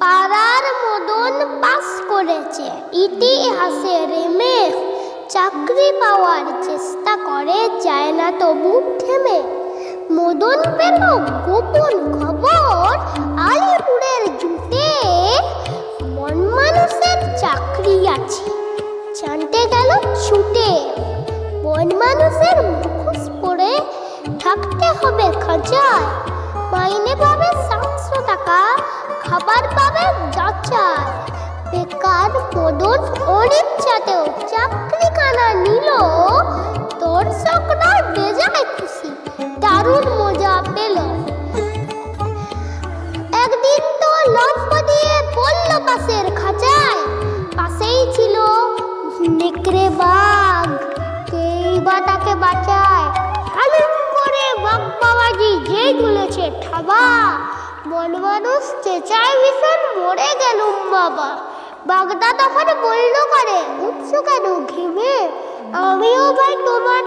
পাড়ার মদন পাস করেছে ইতিহাসে রেমে, চাকরি পাওয়ার চেষ্টা করে যায় না তবু থেমে। মদন পেল গোপন খবর আলিপুরের জুটে, মন মানুষের চাকরি আছে জানতে গেল ছুটে। মন মানুষের মুখোশ পরে থাকতে হবে খাঁচায়, মাইনে পাবে 700 টাকা, খাবার পাবে যাচাই। বেকার মদন অনিচ্ছাতেও চাকরিখানা নিল, দর্শকরা বেজায় খুশি, দারুণ মজা পেল। একদিন তো লম্ব দিয়ে পড়ল পাশের খাঁচায়, পাশেই ছিল নেকড়ে বাঘ, কেই বা তাকে বাঁচায়। হালুম করে বাঘ বাবাজি যেই তুলেছে থাবা, মন মানুষ চেঁচায় ভীষণ মরে গেলুম বাবা। বাগদা তখন বলল করে উঠছো কেন ঘেমে, আমিও ভাই তোমার